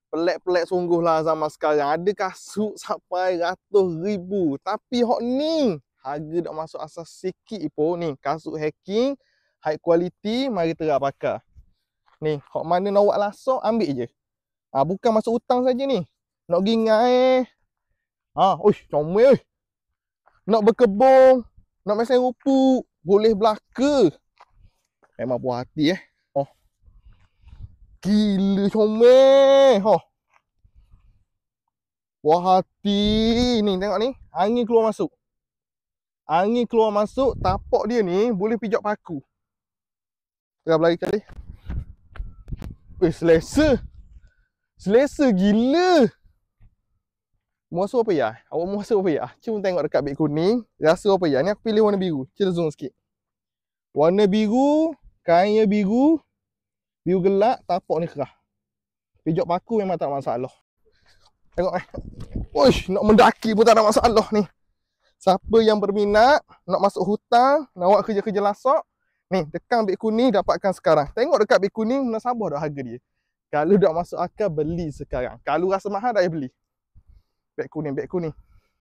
Pelik-pelik sungguh lah zaman sekarang. Ada kasut sampai ratus ribu. Tapi hok ni, harga tak masuk asal sikit pun. Ni, kasut hacking, high quality, mari terang pakar. Ni, hok mana nak buat lasok, ambil je. Bukan masuk hutang saja ni. Nak pergi ngai. Uish, comel. Nak berkebun, nak main rumput, boleh belaka. Memang puas hati Gila comel. Puas hati. Ni tengok ni, angin keluar masuk. Angin keluar masuk, tapak dia ni boleh pijak paku. Tengah berlari kali. Selesa. Selesa gila. Muasa apa ya? Awak muasa apa ya? Cuma tengok dekat beg kuning. Rasa apa ya? Ni aku pilih warna biru. Kita zoom sikit. Warna biru. Kainnya biru. Biru gelap. Tapak ni kerah. Pijak paku memang tak masalah. Tengok Uish, nak mendaki pun tak ada masalah ni. Siapa yang berminat. Nak masuk hutang. Nak buat kerja-kerja lasak. Ni, tekan beg kuning dapatkan sekarang. Tengok dekat beg kuning. Menasabah dah harga dia. Kalau tak masuk akal, beli sekarang. Kalau rasa mahal, tak payah beli. Beg kuning, beg kuning.